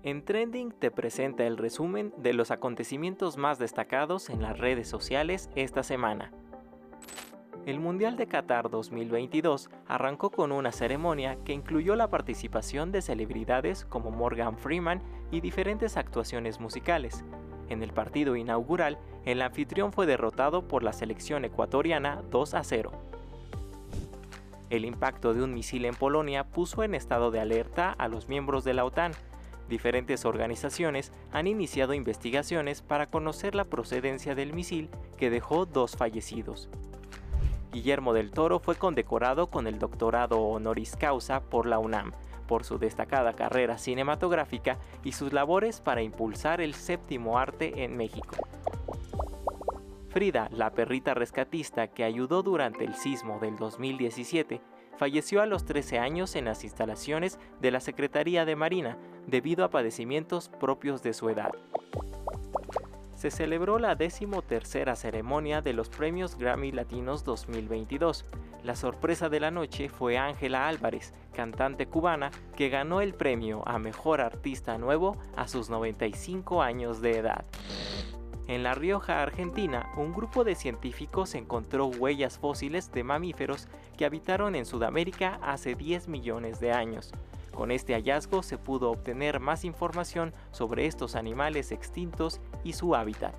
En Trending te presenta el resumen de los acontecimientos más destacados en las redes sociales esta semana. El Mundial de Qatar 2022 arrancó con una ceremonia que incluyó la participación de celebridades como Morgan Freeman y diferentes actuaciones musicales. En el partido inaugural, el anfitrión fue derrotado por la selección ecuatoriana 2-0. El impacto de un misil en Polonia puso en estado de alerta a los miembros de la OTAN. Diferentes organizaciones han iniciado investigaciones para conocer la procedencia del misil que dejó 2 fallecidos. Guillermo del Toro fue condecorado con el doctorado honoris causa por la UNAM, por su destacada carrera cinematográfica y sus labores para impulsar el séptimo arte en México. Frida, la perrita rescatista que ayudó durante el sismo del 2017, falleció a los 13 años en las instalaciones de la Secretaría de Marina debido a padecimientos propios de su edad. Se celebró la 13ª ceremonia de los Premios Grammy Latinos 2022. La sorpresa de la noche fue Ángela Álvarez, cantante cubana, que ganó el premio a Mejor Artista Nuevo a sus 95 años de edad. En La Rioja, Argentina, un grupo de científicos encontró huellas fósiles de mamíferos que habitaron en Sudamérica hace 10 millones de años. Con este hallazgo se pudo obtener más información sobre estos animales extintos y su hábitat.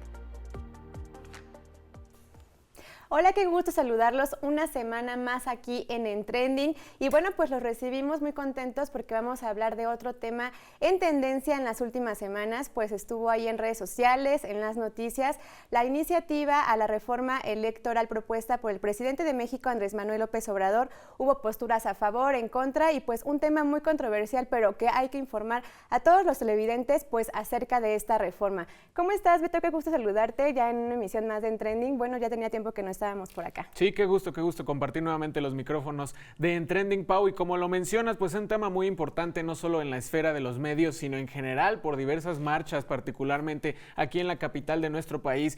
Hola, qué gusto saludarlos una semana más aquí en Trending. Y bueno, pues los recibimos muy contentos porque vamos a hablar de otro tema en tendencia en las últimas semanas, pues estuvo ahí en redes sociales, en las noticias, la iniciativa a la reforma electoral propuesta por el presidente de México, Andrés Manuel López Obrador. Hubo posturas a favor, en contra y pues un tema muy controversial, pero que hay que informar a todos los televidentes pues acerca de esta reforma. ¿Cómo estás, Beto? Qué gusto saludarte ya en una emisión más de En Trending. Bueno, ya tenía tiempo que no estábamos por acá. Sí, qué gusto compartir nuevamente los micrófonos de En Trending, Pau, y como lo mencionas, pues es un tema muy importante no solo en la esfera de los medios, sino en general por diversas marchas, particularmente aquí en la capital de nuestro país,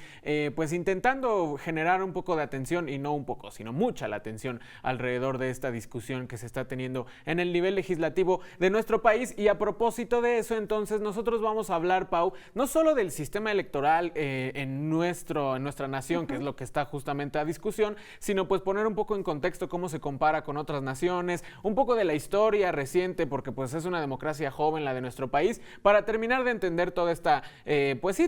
pues intentando generar un poco de atención, y no un poco, sino mucha la atención alrededor de esta discusión que se está teniendo en el nivel legislativo de nuestro país. Y a propósito de eso, entonces, nosotros vamos a hablar, Pau, no solo del sistema electoral en nuestra nación, que es lo que está justamente a discusión, sino pues poner un poco en contexto cómo se compara con otras naciones, un poco de la historia reciente, porque pues es una democracia joven la de nuestro país, para terminar de entender toda esta,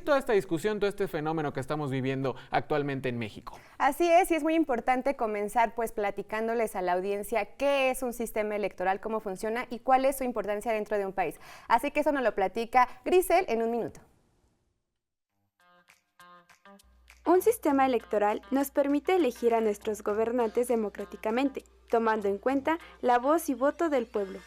toda esta discusión, todo este fenómeno que estamos viviendo actualmente en México. Así es, y es muy importante comenzar pues platicándoles a la audiencia qué es un sistema electoral, cómo funciona y cuál es su importancia dentro de un país. Así que eso nos lo platica Grisel en un minuto. Un sistema electoral nos permite elegir a nuestros gobernantes democráticamente, tomando en cuenta la voz y voto del pueblo.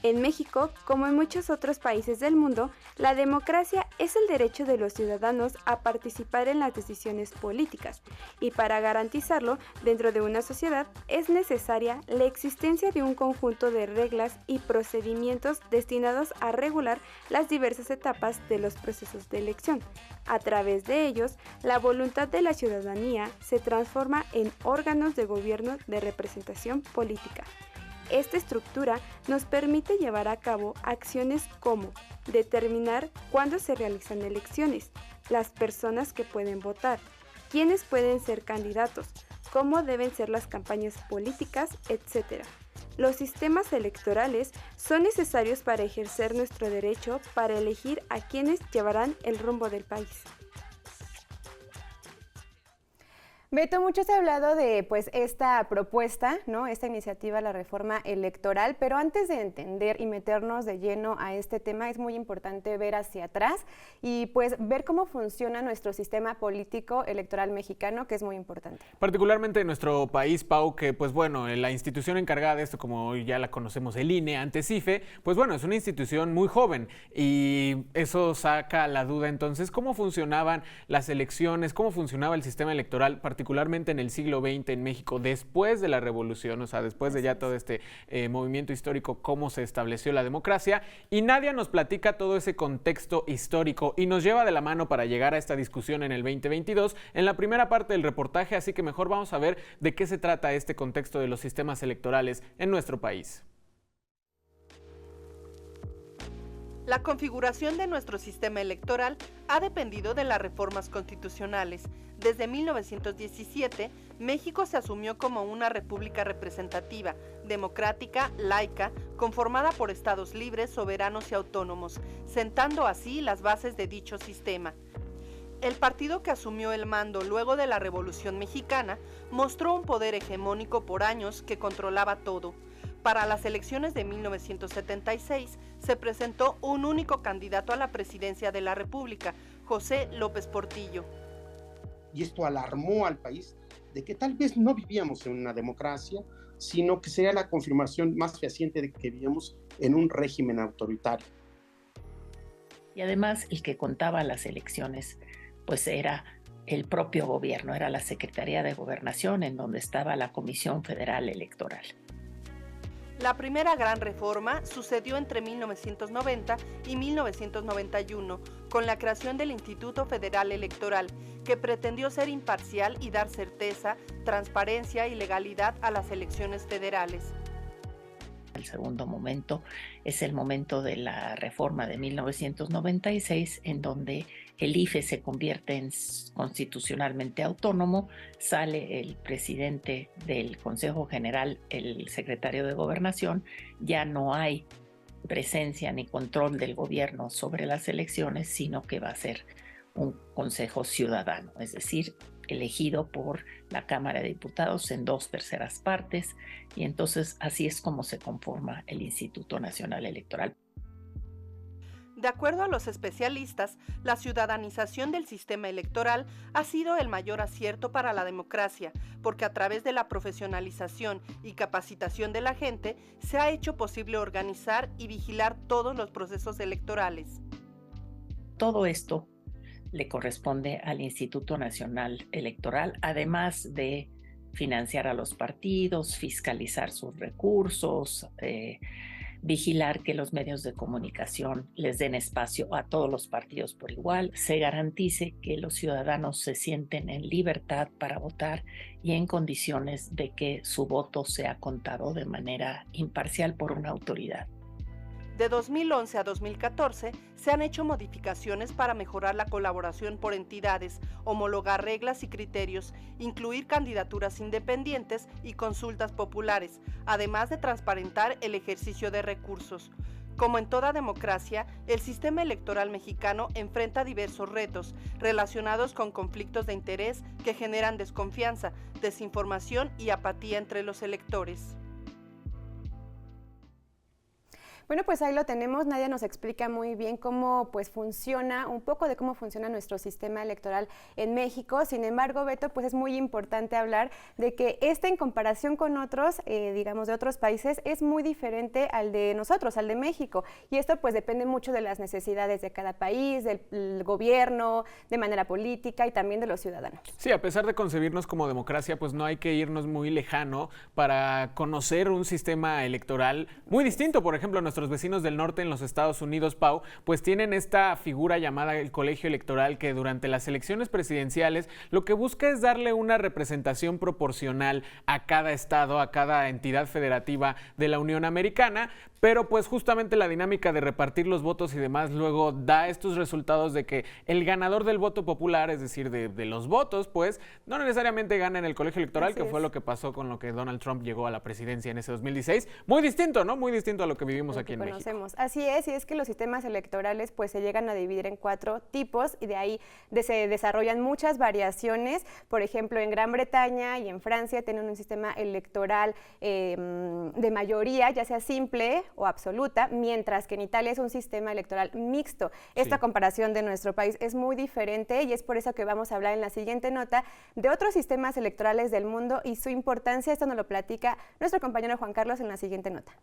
En México, como en muchos otros países del mundo, la democracia es el derecho de los ciudadanos a participar en las decisiones políticas, y para garantizarlo dentro de una sociedad es necesaria la existencia de un conjunto de reglas y procedimientos destinados a regular las diversas etapas de los procesos de elección. A través de ellos, la voluntad de la ciudadanía se transforma en órganos de gobierno de representación política. Esta estructura nos permite llevar a cabo acciones como determinar cuándo se realizan elecciones, las personas que pueden votar, quiénes pueden ser candidatos, cómo deben ser las campañas políticas, etc. Los sistemas electorales son necesarios para ejercer nuestro derecho para elegir a quienes llevarán el rumbo del país. Beto, mucho se ha hablado de pues esta propuesta, ¿no? Esta iniciativa, la reforma electoral, pero antes de entender y meternos de lleno a este tema es muy importante ver hacia atrás y pues ver cómo funciona nuestro sistema político electoral mexicano, que es muy importante. Particularmente en nuestro país, Pau, que pues bueno, la institución encargada de esto, como ya la conocemos, el INE, antes IFE, pues bueno, es una institución muy joven y eso saca la duda entonces, ¿cómo funcionaban las elecciones? ¿Cómo funcionaba el sistema electoral, particularmente en el siglo XX en México, después de la revolución, o sea, después de ya todo este movimiento histórico, cómo se estableció la democracia? Y Nadia nos platica todo ese contexto histórico y nos lleva de la mano para llegar a esta discusión en el 2022, en la primera parte del reportaje, así que mejor vamos a ver de qué se trata este contexto de los sistemas electorales en nuestro país. La configuración de nuestro sistema electoral ha dependido de las reformas constitucionales. Desde 1917, México se asumió como una república representativa, democrática, laica, conformada por estados libres, soberanos y autónomos, sentando así las bases de dicho sistema. El partido que asumió el mando luego de la Revolución Mexicana mostró un poder hegemónico por años que controlaba todo. Para las elecciones de 1976 se presentó un único candidato a la presidencia de la República, José López Portillo. Y esto alarmó al país de que tal vez no vivíamos en una democracia, sino que sería la confirmación más fehaciente de que vivíamos en un régimen autoritario. Y además el que contaba las elecciones pues era el propio gobierno, era la Secretaría de Gobernación, en donde estaba la Comisión Federal Electoral. La primera gran reforma sucedió entre 1990 y 1991, con la creación del Instituto Federal Electoral, que pretendió ser imparcial y dar certeza, transparencia y legalidad a las elecciones federales. El segundo momento es el momento de la reforma de 1996, en donde el IFE se convierte en constitucionalmente autónomo, sale el presidente del Consejo General, el secretario de Gobernación, ya no hay presencia ni control del gobierno sobre las elecciones, sino que va a ser un consejo ciudadano, es decir, elegido por la Cámara de Diputados en 2/3 partes, y entonces así es como se conforma el Instituto Nacional Electoral. De acuerdo a los especialistas, la ciudadanización del sistema electoral ha sido el mayor acierto para la democracia, porque a través de la profesionalización y capacitación de la gente se ha hecho posible organizar y vigilar todos los procesos electorales. Todo esto le corresponde al Instituto Nacional Electoral, además de financiar a los partidos, fiscalizar sus recursos, vigilar que los medios de comunicación les den espacio a todos los partidos por igual, se garantice que los ciudadanos se sienten en libertad para votar y en condiciones de que su voto sea contado de manera imparcial por una autoridad. De 2011 a 2014 se han hecho modificaciones para mejorar la colaboración por entidades, homologar reglas y criterios, incluir candidaturas independientes y consultas populares, además de transparentar el ejercicio de recursos. Como en toda democracia, el sistema electoral mexicano enfrenta diversos retos relacionados con conflictos de interés que generan desconfianza, desinformación y apatía entre los electores. Bueno, pues ahí lo tenemos. Nadia nos explica muy bien cómo pues funciona, un poco de cómo funciona nuestro sistema electoral en México. Sin embargo, Beto, pues es muy importante hablar de que en comparación con otros, digamos, de otros países, es muy diferente al de nosotros, al de México. Y esto pues depende mucho de las necesidades de cada país, del gobierno, de manera política y también de los ciudadanos. Sí, a pesar de concebirnos como democracia, pues no hay que irnos muy lejano para conocer un sistema electoral muy distinto. Por ejemplo, nuestros vecinos del norte en los Estados Unidos, Pau, pues tienen esta figura llamada el colegio electoral, que durante las elecciones presidenciales lo que busca es darle una representación proporcional a cada estado, a cada entidad federativa de la Unión Americana, pero pues justamente la dinámica de repartir los votos y demás luego da estos resultados de que el ganador del voto popular, es decir, de los votos, pues no necesariamente gana en el colegio electoral, que fue lo que pasó con lo que Donald Trump llegó a la presidencia en ese 2016. Muy distinto, ¿no? Muy distinto a lo que vivimos aquí en México. Así es, y es que los sistemas electorales pues se llegan a dividir en 4 tipos y de ahí se desarrollan muchas variaciones. Por ejemplo, en Gran Bretaña y en Francia tienen un sistema electoral de mayoría, ya sea simple o absoluta, mientras que en Italia es un sistema electoral mixto. Esta comparación de nuestro país es muy diferente y es por eso que vamos a hablar en la siguiente nota de otros sistemas electorales del mundo y su importancia. Esto nos lo platica nuestro compañero Juan Carlos en la siguiente nota.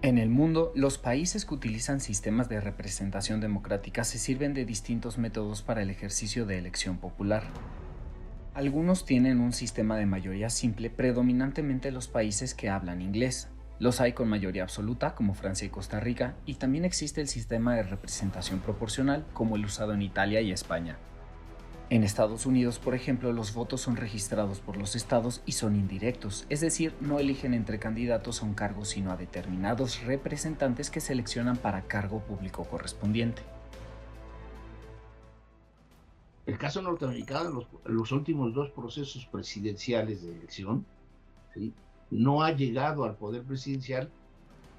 En el mundo, los países que utilizan sistemas de representación democrática se sirven de distintos métodos para el ejercicio de elección popular. Algunos tienen un sistema de mayoría simple, predominantemente los países que hablan inglés. Los hay con mayoría absoluta, como Francia y Costa Rica, y también existe el sistema de representación proporcional, como el usado en Italia y España. En Estados Unidos, por ejemplo, los votos son registrados por los estados y son indirectos, es decir, no eligen entre candidatos a un cargo, sino a determinados representantes que seleccionan para cargo público correspondiente. El caso norteamericano, los últimos 2 procesos presidenciales de elección, ¿sí?, no ha llegado al poder presidencial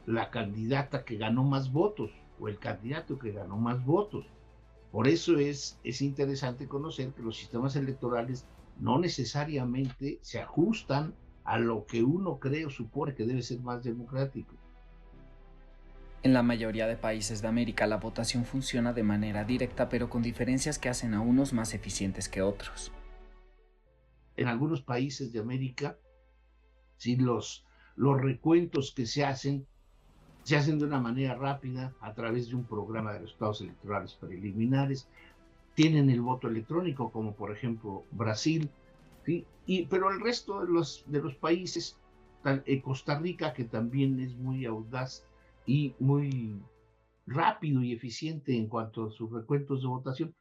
la candidata que ganó más votos o el candidato que ganó más votos. Por eso es interesante conocer que los sistemas electorales no necesariamente se ajustan a lo que uno cree o supone que debe ser más democrático. En la mayoría de países de América la votación funciona de manera directa, pero con diferencias que hacen a unos más eficientes que otros. En algunos países de América, sí, los recuentos que se hacen de una manera rápida a través de un programa de resultados electorales preliminares. Tienen el voto electrónico, como por ejemplo Brasil, ¿sí? Pero el resto de los países, Costa Rica, que también es muy audaz y muy rápido y eficiente en cuanto a sus recuentos de votación.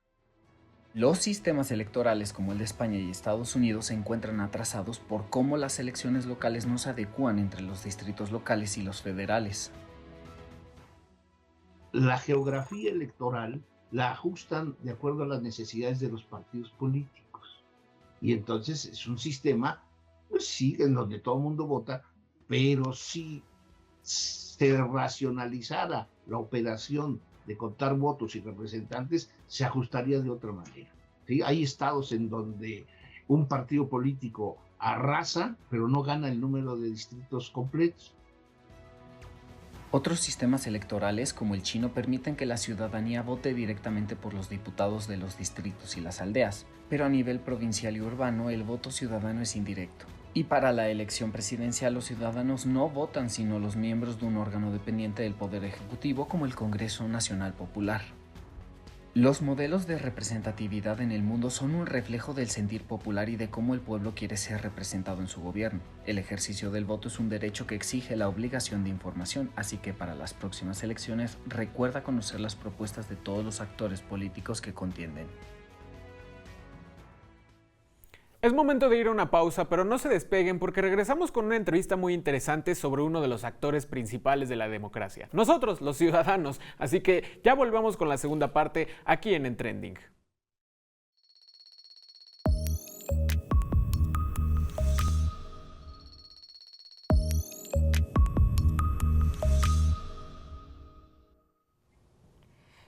Los sistemas electorales como el de España y Estados Unidos se encuentran atrasados por cómo las elecciones locales no se adecúan entre los distritos locales y los federales. La geografía electoral la ajustan de acuerdo a las necesidades de los partidos políticos. Y entonces es un sistema, pues sí, en donde todo el mundo vota, pero si se racionalizara la operación de contar votos y representantes, se ajustaría de otra manera, ¿sí? Hay estados en donde un partido político arrasa, pero no gana el número de distritos completos. Otros sistemas electorales, como el chino, permiten que la ciudadanía vote directamente por los diputados de los distritos y las aldeas, pero a nivel provincial y urbano el voto ciudadano es indirecto. Y para la elección presidencial los ciudadanos no votan sino los miembros de un órgano dependiente del Poder Ejecutivo como el Congreso Nacional Popular. Los modelos de representatividad en el mundo son un reflejo del sentir popular y de cómo el pueblo quiere ser representado en su gobierno. El ejercicio del voto es un derecho que exige la obligación de información, así que para las próximas elecciones recuerda conocer las propuestas de todos los actores políticos que contienden. Es momento de ir a una pausa, pero no se despeguen porque regresamos con una entrevista muy interesante sobre uno de los actores principales de la democracia. Nosotros, los ciudadanos. Así que ya volvamos con la segunda parte aquí en Trending.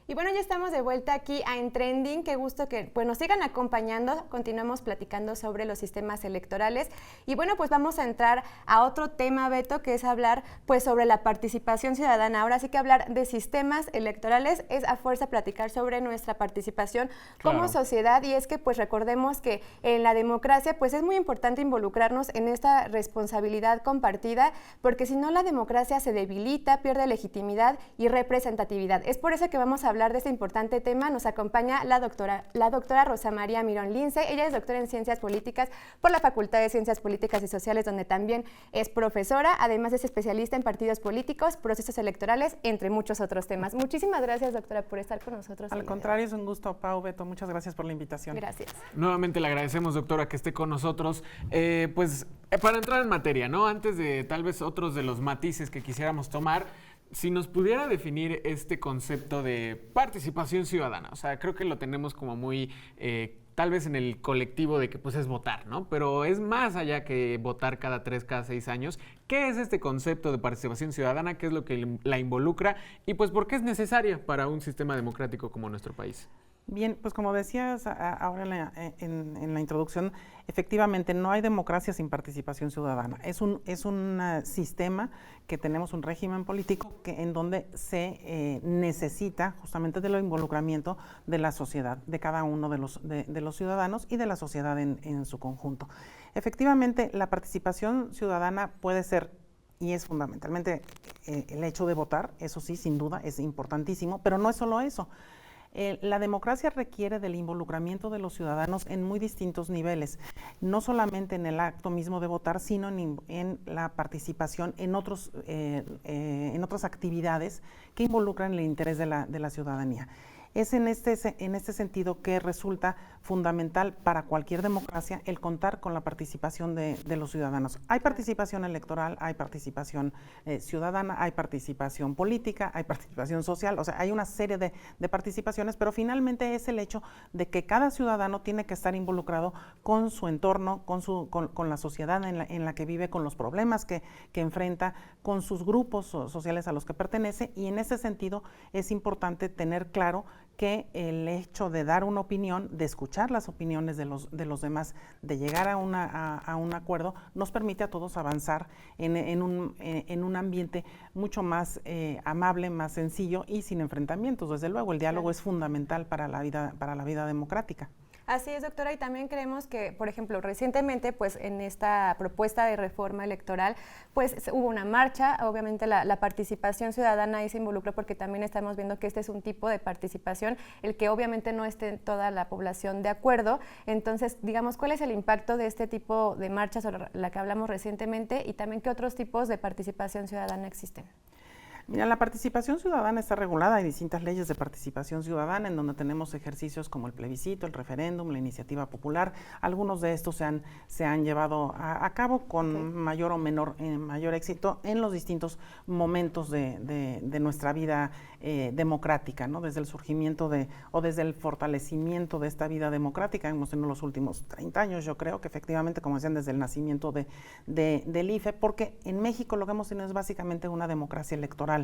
Y bueno, ya estamos de vuelta aquí a En Trending. Qué gusto que pues, nos sigan acompañando. Continuamos platicando sobre los sistemas electorales. Y bueno, pues vamos a entrar a otro tema, Beto, que es hablar pues sobre la participación ciudadana. Ahora sí que hablar de sistemas electorales es a fuerza platicar sobre nuestra participación como sociedad. Y es que pues recordemos que en la democracia pues es muy importante involucrarnos en esta responsabilidad compartida, porque si no la democracia se debilita, pierde legitimidad y representatividad. Es por eso que vamos a hablar de este importante tema. Nos acompaña la doctora Rosa María Mirón Lince. Ella es doctora en Ciencias Políticas por la Facultad de Ciencias Políticas y Sociales, donde también es profesora. Además es especialista en partidos políticos, procesos electorales, entre muchos otros temas. Muchísimas gracias, doctora, por estar con nosotros. Al contrario, es un gusto, Pau, Beto. Muchas gracias por la invitación. Gracias. Nuevamente le agradecemos, doctora, que esté con nosotros. Para entrar en materia, ¿no? Antes de tal vez otros de los matices que quisiéramos tomar, si nos pudiera definir este concepto de participación ciudadana, o sea, creo que lo tenemos como muy, tal vez en el colectivo de que pues es votar, ¿no? Pero es más allá que votar cada 3, cada 6 años. ¿Qué es este concepto de participación ciudadana? ¿Qué es lo que la involucra? Y pues, ¿por qué es necesaria para un sistema democrático como nuestro país? Bien, pues como decías ahora en la introducción, efectivamente no hay democracia sin participación ciudadana. Es un sistema que tenemos un régimen político en donde se necesita justamente del involucramiento de la sociedad, de cada uno de los ciudadanos y de la sociedad en su conjunto. Efectivamente, la participación ciudadana puede ser y es fundamentalmente el hecho de votar, eso sí, sin duda, es importantísimo, pero no es solo eso. La democracia requiere del involucramiento de los ciudadanos en muy distintos niveles, no solamente en el acto mismo de votar, sino en la participación en otras actividades que involucran el interés de la ciudadanía. Es en este sentido que resulta fundamental para cualquier democracia el contar con la participación de los ciudadanos. Hay participación electoral, hay participación ciudadana, hay participación política, hay participación social, o sea, hay una serie de participaciones, pero finalmente es el hecho de que cada ciudadano tiene que estar involucrado con su entorno, con la sociedad en la que vive, con los problemas que enfrenta, con sus grupos sociales a los que pertenece, y en ese sentido es importante tener claro que el hecho de dar una opinión, de escuchar las opiniones de los demás, de llegar a un acuerdo, nos permite a todos avanzar en un ambiente mucho más amable, más sencillo y sin enfrentamientos. Desde luego, el diálogo es fundamental para la vida democrática. Así es, doctora, y también creemos que, por ejemplo, recientemente, pues en esta propuesta de reforma electoral, pues hubo una marcha, obviamente la participación ciudadana ahí se involucró porque también estamos viendo que este es un tipo de participación, el que obviamente no esté toda la población de acuerdo. Entonces, digamos, ¿cuál es el impacto de este tipo de marchas sobre la que hablamos recientemente y también qué otros tipos de participación ciudadana existen? Mira, la participación ciudadana está regulada, hay distintas leyes de participación ciudadana en donde tenemos ejercicios como el plebiscito, el referéndum, la iniciativa popular. Algunos de estos se han llevado a cabo con mayor o mayor éxito en los distintos momentos de nuestra vida democrática, ¿no? Desde el surgimiento o desde el fortalecimiento de esta vida democrática, hemos tenido los últimos 30 años, yo creo que efectivamente, como decían, desde el nacimiento del IFE, porque en México lo que hemos tenido es básicamente una democracia electoral.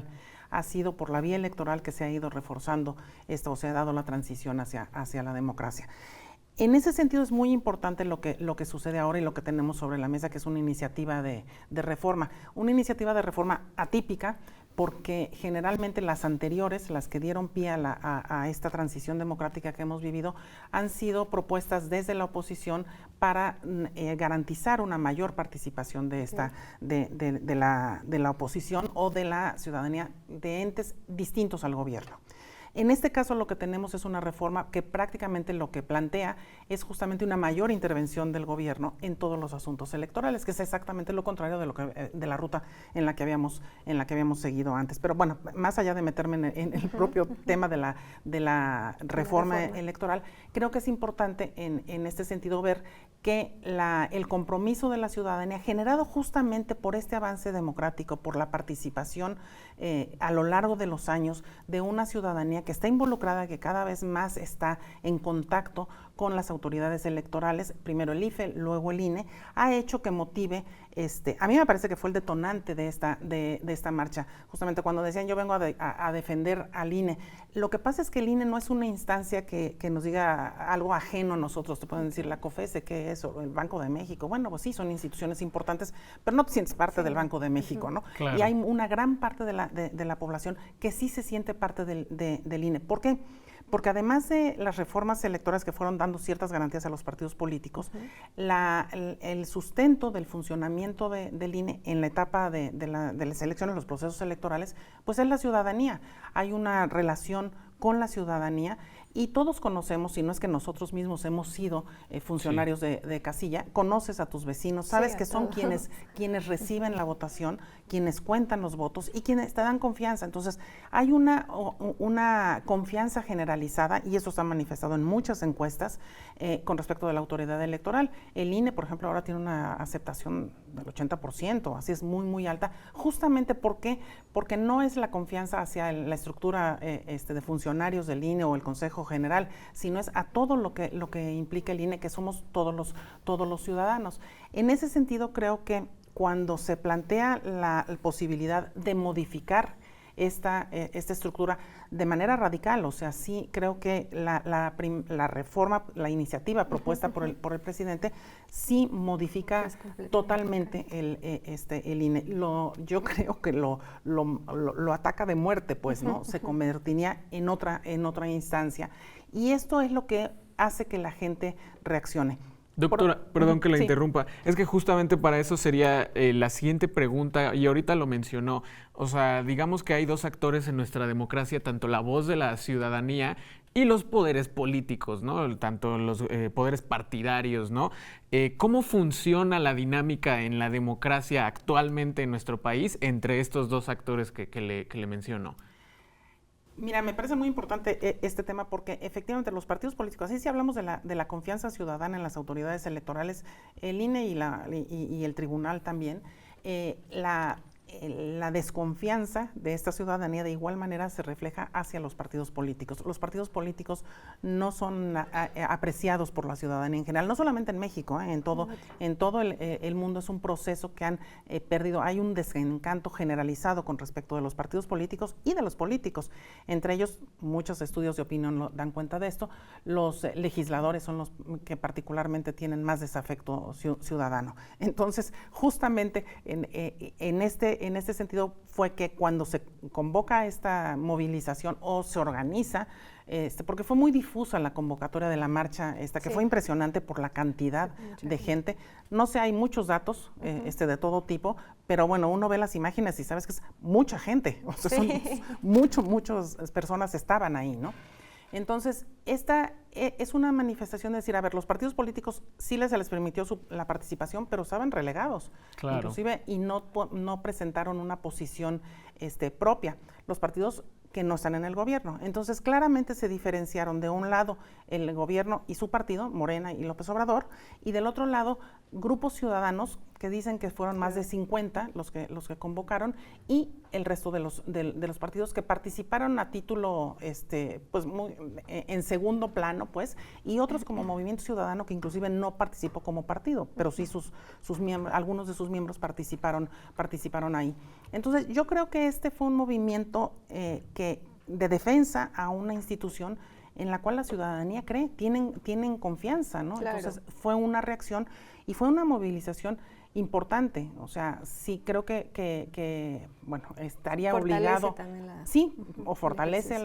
Ha sido por la vía electoral que se ha ido reforzando esto, o se ha dado la transición hacia la democracia. En ese sentido es muy importante lo que sucede ahora y lo que tenemos sobre la mesa, que es una iniciativa de reforma. Una iniciativa de reforma atípica, porque generalmente las anteriores, las que dieron pie a esta transición democrática que hemos vivido, han sido propuestas desde la oposición para garantizar una mayor participación de la oposición o de la ciudadanía de entes distintos al gobierno. En este caso lo que tenemos es una reforma que prácticamente lo que plantea es justamente una mayor intervención del gobierno en todos los asuntos electorales, que es exactamente lo contrario de la ruta en la que habíamos seguido antes. Pero bueno, más allá de meterme en el propio tema de la reforma electoral, creo que es importante en este sentido ver que el compromiso de la ciudadanía, generado justamente por este avance democrático, por la participación a lo largo de los años de una ciudadanía que está involucrada, que cada vez más está en contacto con las autoridades electorales, primero el IFE, luego el INE, ha hecho que motive, a mí me parece que fue el detonante de esta marcha, justamente cuando decían yo vengo a defender al INE. Lo que pasa es que el INE no es una instancia que nos diga algo ajeno a nosotros, te pueden decir la COFESE, ¿qué es? O el Banco de México, bueno, pues sí, son instituciones importantes, pero no te sientes parte del Banco de México, ¿no? Claro. Y hay una gran parte de la población que sí se siente parte del INE. ¿Por qué? Porque además de las reformas electorales que fueron dando ciertas garantías a los partidos políticos, el sustento del funcionamiento del INE en la etapa de las elecciones, los procesos electorales, pues es la ciudadanía. Hay una relación con la ciudadanía y todos conocemos, si no es que nosotros mismos hemos sido funcionarios de casilla, conoces a tus vecinos, sabes que son quienes reciben la votación, quienes cuentan los votos y quienes te dan confianza. Entonces, hay una confianza generalizada y eso se ha manifestado en muchas encuestas con respecto de la autoridad electoral. El INE, por ejemplo, ahora tiene una aceptación del 80%, así es muy, muy alta, justamente porque no es la confianza hacia la estructura de funcionarios del INE o el Consejo General, sino es a todo lo que implica el INE, que somos todos los ciudadanos. En ese sentido, creo que cuando se plantea la posibilidad de modificar esta estructura de manera radical, o sea, sí creo que la reforma, la iniciativa propuesta por el presidente, sí modifica totalmente el INE. Yo creo que lo ataca de muerte, pues, ¿no? Se convertiría en otra instancia. Y esto es lo que hace que la gente reaccione. Doctora, perdón que la interrumpa, es que justamente para eso sería la siguiente pregunta, y ahorita lo mencionó, o sea, digamos que hay dos actores en nuestra democracia, tanto la voz de la ciudadanía y los poderes políticos, ¿no? Tanto los poderes partidarios, ¿no? ¿Cómo funciona la dinámica en la democracia actualmente en nuestro país entre estos dos actores que le mencionó? Mira, me parece muy importante este tema porque efectivamente los partidos políticos, así si hablamos de la confianza ciudadana en las autoridades electorales, el INE y el tribunal también, la desconfianza de esta ciudadanía de igual manera se refleja hacia los partidos políticos. Los partidos políticos no son apreciados por la ciudadanía en general, no solamente en México, en todo el mundo es un proceso que han perdido. Hay un desencanto generalizado con respecto de los partidos políticos y de los políticos. Entre ellos, muchos estudios de opinión dan cuenta de esto. Los legisladores son los que particularmente tienen más desafecto ciudadano. Entonces, justamente en este sentido fue que cuando se convoca esta movilización o se organiza, porque fue muy difusa la convocatoria de la marcha, que fue impresionante por la cantidad de gente. No sé, hay muchos datos de todo tipo, pero bueno, uno ve las imágenes y sabes que es mucha gente, o sea, son muchas personas estaban ahí, ¿no? Entonces, esta es una manifestación de decir, a ver, los partidos políticos sí se les permitió la participación, pero estaban relegados, inclusive, y no presentaron una posición propia. Los partidos que no están en el gobierno. Entonces, claramente se diferenciaron de un lado el gobierno y su partido, Morena y López Obrador, y del otro lado, grupos ciudadanos que dicen que fueron más de 50 los que convocaron, y el resto de los partidos que participaron a título pues en segundo plano, pues, y otros como Movimiento Ciudadano, que inclusive no participó como partido, pero sí sus miembros, algunos de sus miembros participaron ahí. Entonces, yo creo que fue un movimiento de defensa a una institución en la cual la ciudadanía cree, tienen confianza, ¿no? Claro. Entonces, fue una reacción y fue una movilización importante. O sea, sí creo que bueno, estaría obligado. Sí, o fortalece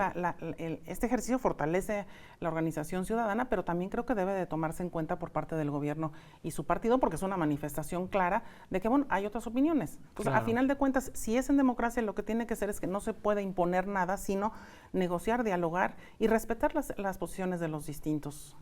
este ejercicio fortalece la organización ciudadana, pero también creo que debe de tomarse en cuenta por parte del gobierno y su partido, porque es una manifestación clara de que, bueno, hay otras opiniones. Entonces, claro, a final de cuentas, si es en democracia, lo que tiene que ser es que no se puede imponer nada, sino negociar, dialogar y respetar las posiciones de los distintos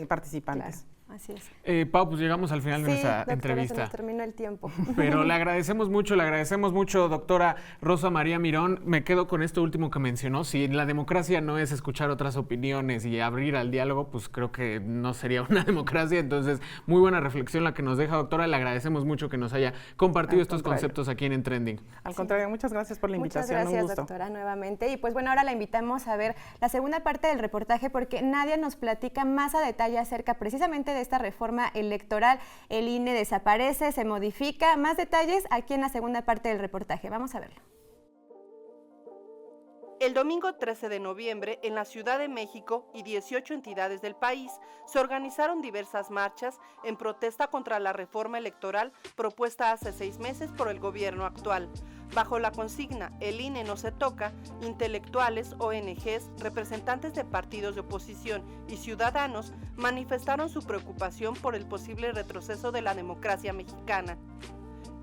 participantes. Claro. Así es. Pau, pues llegamos al final de nuestra entrevista. Se nos terminó el tiempo. Pero le agradecemos mucho, doctora Rosa María Mirón. Me quedo con esto último que mencionó. Si la democracia no es escuchar otras opiniones y abrir al diálogo, pues creo que no sería una democracia. Entonces, muy buena reflexión la que nos deja, doctora. Le agradecemos mucho que nos haya compartido estos conceptos aquí en Trending. Al contrario, muchas gracias por la invitación. Muchas gracias, un gusto. doctora, nuevamente. Y pues bueno, ahora la invitamos a ver la segunda parte del reportaje, porque Nadia nos platica más a detalle acerca precisamente de esta reforma electoral. El INE desaparece, se modifica. Más detalles aquí en la segunda parte del reportaje. Vamos a verlo. El domingo 13 de noviembre, en la Ciudad de México y 18 entidades del país, se organizaron diversas marchas en protesta contra la reforma electoral propuesta hace 6 meses por el gobierno actual. Bajo la consigna "El INE no se toca", intelectuales, ONGs, representantes de partidos de oposición y ciudadanos manifestaron su preocupación por el posible retroceso de la democracia mexicana.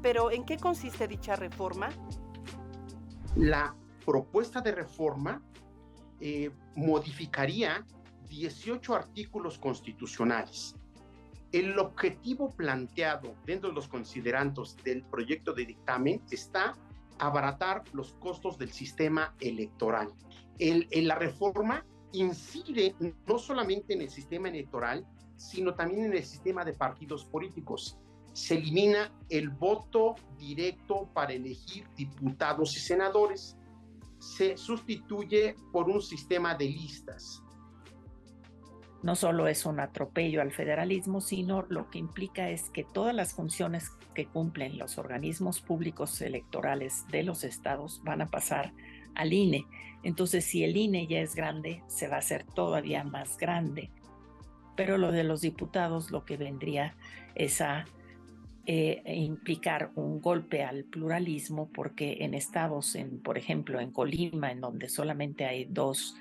Pero, ¿en qué consiste dicha reforma? La propuesta de reforma modificaría 18 artículos constitucionales. El objetivo planteado dentro de los considerandos del proyecto de dictamen está abaratar los costos del sistema electoral. La reforma incide no solamente en el sistema electoral, sino también en el sistema de partidos políticos. Se elimina el voto directo para elegir diputados y senadores. Se sustituye por un sistema de listas. No solo es un atropello al federalismo, sino lo que implica es que todas las funciones que cumplen los organismos públicos electorales de los estados van a pasar al INE. Entonces, si el INE ya es grande, se va a hacer todavía más grande. Pero lo de los diputados, lo que vendría es a implicar un golpe al pluralismo, porque en estados, por ejemplo, en Colima, en donde solamente hay dos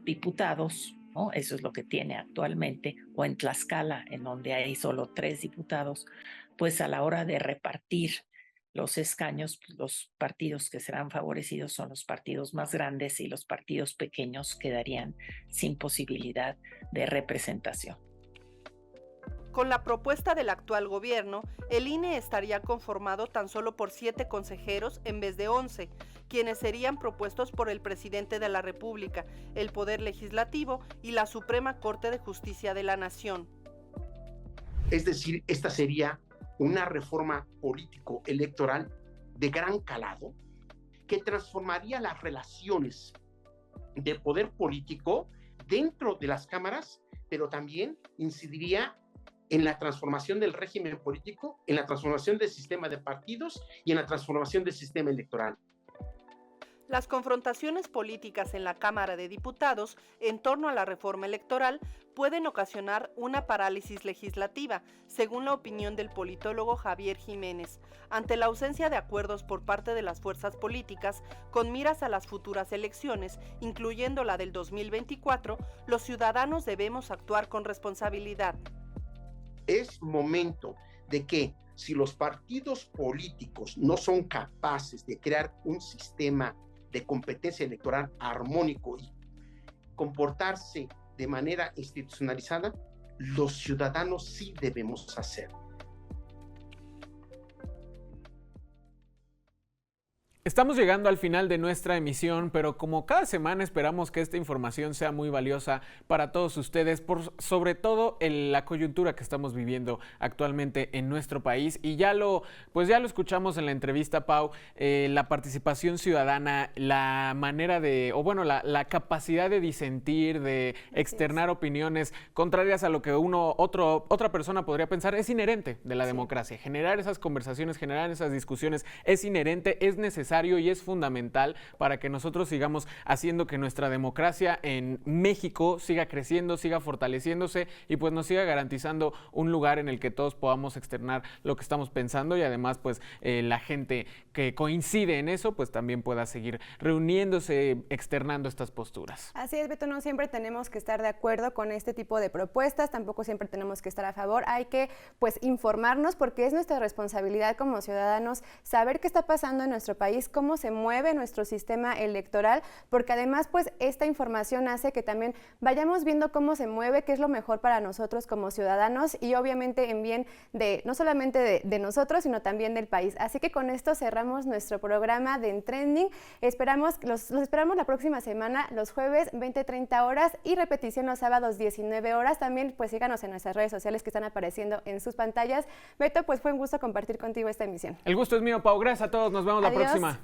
diputados, ¿no? Eso es lo que tiene actualmente, o en Tlaxcala, en donde hay solo 3 diputados, pues a la hora de repartir los escaños, pues los partidos que serán favorecidos son los partidos más grandes y los partidos pequeños quedarían sin posibilidad de representación. Con la propuesta del actual gobierno, el INE estaría conformado tan solo por 7 consejeros en vez de 11, quienes serían propuestos por el presidente de la República, el Poder Legislativo y la Suprema Corte de Justicia de la Nación. Es decir, esta sería una reforma político-electoral de gran calado que transformaría las relaciones de poder político dentro de las cámaras, pero también incidiría en la transformación del régimen político, en la transformación del sistema de partidos y en la transformación del sistema electoral. Las confrontaciones políticas en la Cámara de Diputados en torno a la reforma electoral pueden ocasionar una parálisis legislativa, según la opinión del politólogo Javier Jiménez. Ante la ausencia de acuerdos por parte de las fuerzas políticas con miras a las futuras elecciones, incluyendo la del 2024, los ciudadanos debemos actuar con responsabilidad. Es momento de que, si los partidos políticos no son capaces de crear un sistema de competencia electoral armónico y comportarse de manera institucionalizada, los ciudadanos sí debemos hacerlo. Estamos llegando al final de nuestra emisión, pero como cada semana esperamos que esta información sea muy valiosa para todos ustedes, sobre todo en la coyuntura que estamos viviendo actualmente en nuestro país. Y ya lo escuchamos en la entrevista, Pau, la participación ciudadana, la manera de, la capacidad de disentir, de externar opiniones contrarias a lo que otra persona podría pensar, es inherente de la democracia. Generar esas conversaciones, generar esas discusiones es inherente, es necesario y es fundamental para que nosotros sigamos haciendo que nuestra democracia en México siga creciendo, siga fortaleciéndose y pues nos siga garantizando un lugar en el que todos podamos externar lo que estamos pensando y además pues la gente que coincide en eso pues también pueda seguir reuniéndose, externando estas posturas. Así es, Beto, no siempre tenemos que estar de acuerdo con este tipo de propuestas, tampoco siempre tenemos que estar a favor, hay que pues informarnos porque es nuestra responsabilidad como ciudadanos saber qué está pasando en nuestro país, cómo se mueve nuestro sistema electoral, porque además pues esta información hace que también vayamos viendo cómo se mueve, qué es lo mejor para nosotros como ciudadanos y obviamente en bien de no solamente de nosotros, sino también del país. Así que con esto cerramos nuestro programa de En Trending. Los esperamos la próxima semana, los jueves 20:30 horas y repetición los sábados 19 horas. También pues síganos en nuestras redes sociales que están apareciendo en sus pantallas. Beto, pues fue un gusto compartir contigo esta emisión. El gusto es mío, Pau. Gracias a todos. Nos vemos la próxima.